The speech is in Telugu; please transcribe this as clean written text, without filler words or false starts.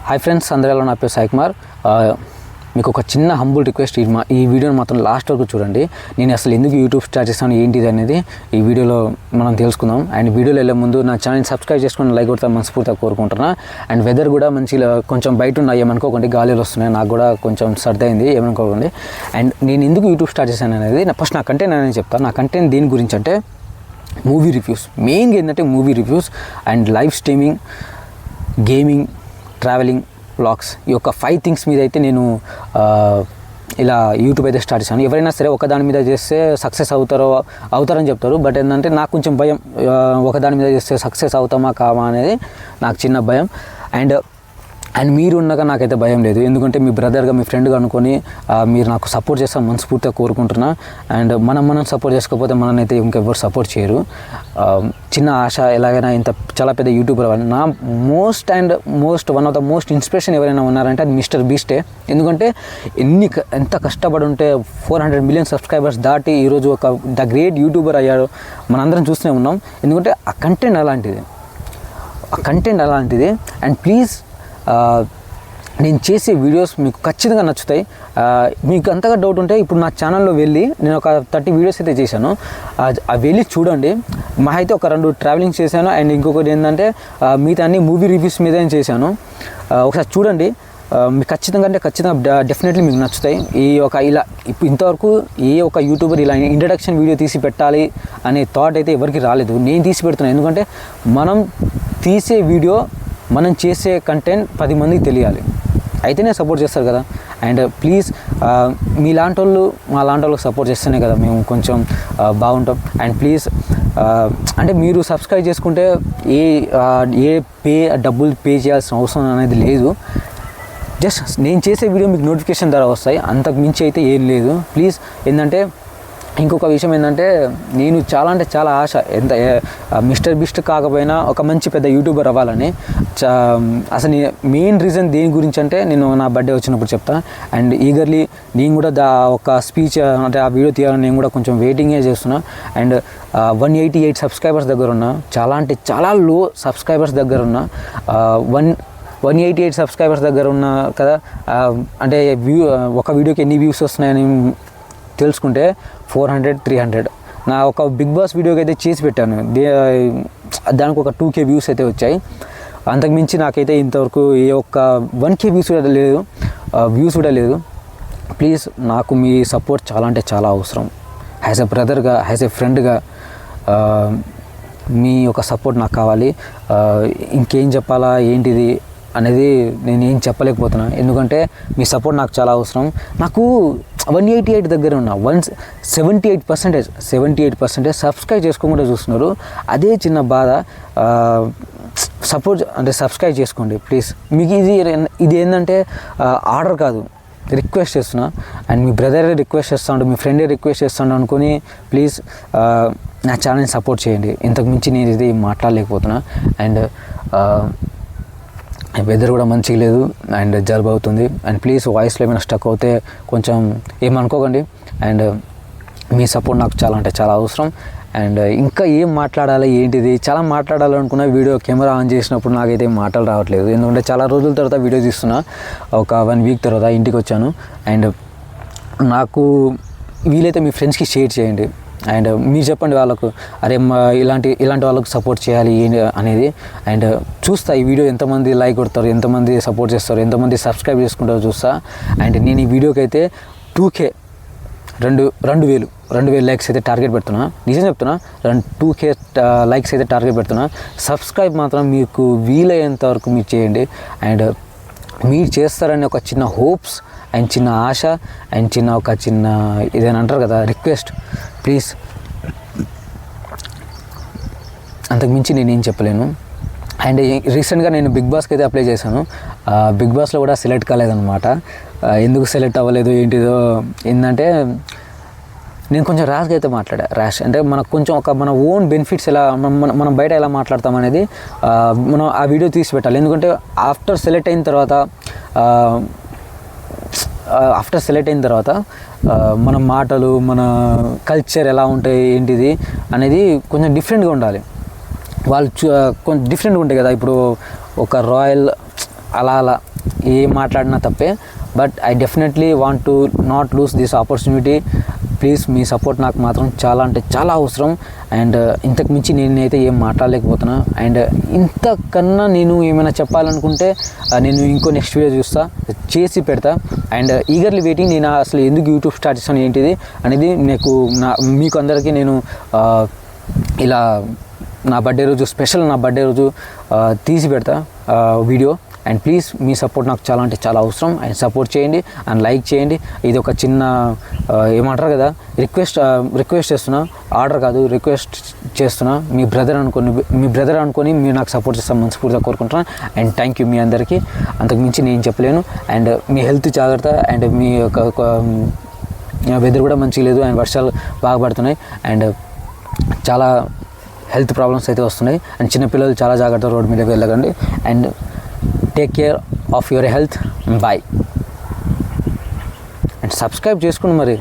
హాయ్ ఫ్రెండ్స్, అందరిలో నా పేరు సాయి కుమార్. మీకు ఒక చిన్న హంబుల్ రిక్వెస్ట్, ఈ వీడియోని మాత్రం లాస్ట్ వరకు చూడండి. నేను అసలు ఎందుకు యూట్యూబ్ స్టార్ట్ చేస్తాను ఏంటిది అనేది ఈ వీడియోలో మనం తెలుసుకుందాం. అండ్ వీడియోలో వెళ్ళే ముందు నా ఛానల్ సబ్స్క్రైబ్ చేసుకుని లైక్ కొడతా మనస్ఫూర్తిగా కోరుకుంటున్నా. అండ్ వెదర్ కూడా మంచిగా కొంచెం బయట ఉన్నాయి, ఏమనుకోకండి, గాలిలో వస్తున్నాయి, నాకు కూడా కొంచెం సర్ది అయింది, ఏమనుకోకండి. అండ్ నేను ఎందుకు యూట్యూబ్ స్టార్ట్ చేశాను అనేది ఫస్ట్ నా కంటెంట్ అనేది చెప్తాను. నా కంటెంట్ దేని గురించి అంటే మూవీ రివ్యూస్, మెయిన్గా ఏంటంటే movie reviews and live streaming, gaming, travelling, vlogs. ఈ యొక్క 5 థింగ్స్ మీద అయితే నేను ఇలా యూట్యూబ్ అయితే స్టార్ట్ చేశాను. ఎవరైనా సరే ఒకదాని మీద చేస్తే సక్సెస్ అవుతారని చెప్తారు. బట్ ఏంటంటే నాకు కొంచెం భయం, ఒకదాని మీద చేస్తే సక్సెస్ అవుతామా కామా అనేది నాకు చిన్న భయం. అండ్ మీరు ఉండగా నాకైతే భయం లేదు, ఎందుకంటే మీ బ్రదర్గా, మీ ఫ్రెండ్గా అనుకొని మీరు నాకు సపోర్ట్ చేస్తాను మనస్ఫూర్తిగా కోరుకుంటున్నా. అండ్ మనం సపోర్ట్ చేసుకోకపోతే మననైతే ఇంకెవ్వరు సపోర్ట్ చేయరు. చిన్న ఆశ, ఎలాగైనా ఇంత చాలా పెద్ద యూట్యూబర్ అవ్వాలి. నా one of the most inspiration ఎవరైనా ఉన్నారంటే అది మిస్టర్ బీస్టే. ఎందుకంటే ఎంత కష్టపడి ఉంటే 400 మిలియన్ సబ్స్క్రైబర్స్ దాటి ఈరోజు ద గ్రేట్ యూట్యూబర్ అయ్యాడు. మనందరం చూస్తూనే ఉన్నాం. ఎందుకంటే ఆ కంటెంట్ అలాంటిది. అండ్ ప్లీజ్, నేను చేసే వీడియోస్ మీకు ఖచ్చితంగా నచ్చుతాయి. మీకు అంతగా డౌట్ ఉంటే ఇప్పుడు నా ఛానల్లో వెళ్ళి నేను ఒక 30 వీడియోస్ అయితే చేశాను, అవి వెళ్ళి చూడండి. మా అయితే ఒక 2 ట్రావెలింగ్ చేశాను. అండ్ ఇంకొకటి ఏంటంటే మిగతా అన్ని మూవీ రివ్యూస్ మీద చేశాను. ఒకసారి చూడండి, మీకు ఖచ్చితంగా డెఫినెట్లీ మీకు నచ్చుతాయి. ఇంతవరకు ఏ ఒక యూట్యూబర్ ఇలా ఇంట్రడక్షన్ వీడియో తీసి పెట్టాలి అనే థాట్ అయితే ఎవరికి రాలేదు. నేను తీసి పెడుతున్నాను, ఎందుకంటే మనం తీసే వీడియో, మనం చేసే కంటెంట్ 10 మందికి తెలియాలి, అయితేనే సపోర్ట్ చేస్తారు కదా. అండ్ ప్లీజ్, మా లాంటి వాళ్ళకి సపోర్ట్ చేస్తేనే కదా మేము కొంచెం బాగుంటాం. అండ్ ప్లీజ్, అంటే మీరు సబ్స్క్రైబ్ చేసుకుంటే డబ్బులు పే చేయాల్సిన అవసరం అనేది లేదు. జస్ట్ నేను చేసే వీడియో మీకు నోటిఫికేషన్ ద్వారా వస్తాయి, అంతకు మించి అయితే ఏం లేదు. ప్లీజ్, ఏంటంటే ఇంకొక విషయం ఏంటంటే నేను చాలా అంటే చాలా ఆశ, మిస్టర్ బీస్ట్ కాకపోయినా ఒక మంచి పెద్ద యూట్యూబర్ అవ్వాలని. అసలు మెయిన్ రీజన్ దేని గురించి అంటే నేను నా బర్త్డే వచ్చినప్పుడు చెప్తాను. అండ్ ఈగర్లీ నేను కూడా ఒక స్పీచ్ అంటే ఆ వీడియో తీయాలని నేను కూడా కొంచెం వెయిటింగే చేస్తున్నా. అండ్ 188 సబ్స్క్రైబర్స్ దగ్గర ఉన్నా, చాలా అంటే చాలా లో సబ్స్క్రైబర్స్ దగ్గర ఉన్నా. 188 సబ్స్క్రైబర్స్ దగ్గర ఉన్నా కదా. అంటే ఒక వీడియోకి ఎన్ని వ్యూస్ వస్తున్నాయని తెలుసుకుంటే 400, 300. నా ఒక బిగ్ బాస్ వీడియోకి అయితే చేసి పెట్టాను, దానికి ఒక 2K వ్యూస్ అయితే వచ్చాయి. అంతకుమించి నాకైతే ఇంతవరకు ఏ ఒక్క 1K వ్యూస్ కూడా లేదు. ప్లీజ్, నాకు మీ సపోర్ట్ చాలా అంటే చాలా అవసరం. యాజ్ ఎ బ్రదర్గా, యాజ్ ఎ ఫ్రెండ్గా మీ యొక్క సపోర్ట్ నాకు కావాలి. ఇంకేం చెప్పాలా ఏంటిది అనేది నేను ఏం చెప్పలేకపోతున్నా, ఎందుకంటే మీ సపోర్ట్ నాకు చాలా అవసరం. నాకు 188 దగ్గర ఉన్న 78% సబ్స్క్రైబ్ చేసుకోకుండా చూస్తున్నారు. అదే చిన్న బాధ. సబ్స్క్రైబ్ చేసుకోండి ప్లీజ్. మీకు ఇది ఏంటంటే ఆర్డర్ కాదు, రిక్వెస్ట్ చేస్తున్నా. అండ్ మీ బ్రదరే రిక్వెస్ట్ చేస్తాడు, మీ ఫ్రెండే రిక్వెస్ట్ చేస్తాడు అనుకుని ప్లీజ్ నా ఛానల్ని సపోర్ట్ చేయండి. ఇంతకు మించి నేను ఇది మాట్లాడలేకపోతున్నా. అండ్ వెదర్ కూడా మంచిగా లేదు, అండ్ జలుబు అవుతుంది. అండ్ ప్లీజ్, వాయిస్లో ఏమైనా స్టక్ అవుతే కొంచెం ఏమనుకోకండి. అండ్ మీ సపోర్ట్ నాకు చాలా అంటే చాలా అవసరం. అండ్ ఇంకా ఏం మాట్లాడాలి ఏంటిది, చాలా మాట్లాడాలనుకున్న వీడియో కెమెరా ఆన్ చేసినప్పుడు నాకైతే మాటలు రావట్లేదు, ఎందుకంటే చాలా రోజుల తర్వాత వీడియో తీస్తున్నా. ఒక 1 వీక్ తర్వాత ఇంటికి వచ్చాను. అండ్ నాకు వీలైతే మీ ఫ్రెండ్స్కి షేర్ చేయండి. అండ్ మీరు చెప్పండి వాళ్ళకు, అరే ఇలాంటి వాళ్ళకు సపోర్ట్ చేయాలి అనేది. అండ్ చూస్తా ఈ వీడియో ఎంతమంది లైక్ కొడతారు, ఎంతమంది సపోర్ట్ చేస్తారు, ఎంతమంది సబ్స్క్రైబ్ చేసుకుంటారో చూస్తా. అండ్ నేను ఈ వీడియోకి అయితే 2K 2,000 లైక్స్ అయితే టార్గెట్ పెడుతున్నా. నిజం చెప్తున్నా, 2K లైక్స్ అయితే టార్గెట్ పెడుతున్నా. సబ్స్క్రైబ్ మాత్రం మీకు వీలయ్యేంత వరకు మీరు చేయండి. అండ్ మీరు చేస్తారని ఒక చిన్న హోప్స్ అండ్ చిన్న ఆశ అండ్ ఒక చిన్న ఇదేనా అంటారు కదా, రిక్వెస్ట్. ప్లీజ్, అంతకుమించి నేనేం చెప్పలేను. అండ్ రీసెంట్గా నేను బిగ్ బాస్కి అయితే అప్లై చేశాను. బిగ్ బాస్లో కూడా సెలెక్ట్ కాలేదన్నమాట. ఎందుకు సెలెక్ట్ అవ్వలేదు ఏంటిదో ఏంటంటే నేను కొంచెం ర్యాష్గా అయితే మాట్లాడా. ర్యాష్ అంటే మనకు కొంచెం మన ఓన్ బెనిఫిట్స్ ఎలా మనం బయట ఎలా మాట్లాడతాం అనేది మనం ఆ వీడియో తీసి పెట్టాలి. ఎందుకంటే ఆఫ్టర్ సెలెక్ట్ అయిన తర్వాత మన మాటలు, మన కల్చర్ ఎలా ఉంటాయి ఏంటిది అనేది కొంచెం డిఫరెంట్గా ఉండాలి. వాళ్ళు కొంచెం డిఫరెంట్గా ఉంటాయి కదా. ఇప్పుడు ఒక రాయల్ అలా ఏం మాట్లాడినా తప్పే, but I definitely want to not lose this opportunity. Please me support నాకు మాత్రం చాలా అంటే చాలా అవసరం. అండ్ ఇంతకు మించి నేనైతే ఏం మాట్లాడలేకపోతున్నా. అండ్ ఇంతకన్నా నేను ఏమైనా చెప్పాలనుకుంటే నేను ఇంకో నెక్స్ట్ వీడియో చేసి పెడతా. And eagerly waiting. నేను అసలు ఎందుకు యూట్యూబ్ స్టార్ట్ చేస్తాను ఏంటిది అనేది మీకు అందరికీ నేను ఇలా నా బర్త్డే రోజు స్పెషల్ నా బర్త్డే రోజు తీసి పెడతా video. And please me support నాకు చాలా అంటే చాలా అవసరం. అండ్ సపోర్ట్ చేయండి అండ్ లైక్ చేయండి. ఇది ఒక చిన్న ఏమంటారు కదా, రిక్వెస్ట్ చేస్తున్నా, ఆర్డర్ కాదు, రిక్వెస్ట్ చేస్తున్నా. మీ బ్రదర్ అనుకొని మీరు నాకు సపోర్ట్ చేస్తాను మనస్ఫూర్తిగా కోరుకుంటున్నాను. అండ్ థ్యాంక్ యూ మీ అందరికీ. అంతకుమించి నేను చెప్పలేను. అండ్ మీ హెల్త్ జాగ్రత్త. అండ్ మీ యొక్క వెదర్ కూడా మంచిగా లేదు. అండ్ వర్షాలు బాగా పడుతున్నాయి. అండ్ చాలా హెల్త్ ప్రాబ్లమ్స్ అయితే వస్తున్నాయి. అండ్ చిన్నపిల్లలు చాలా జాగ్రత్త రోడ్డు మీదకి వెళ్ళకండి. And take care of your health. Bye. And subscribe చేసుకోండి మరి.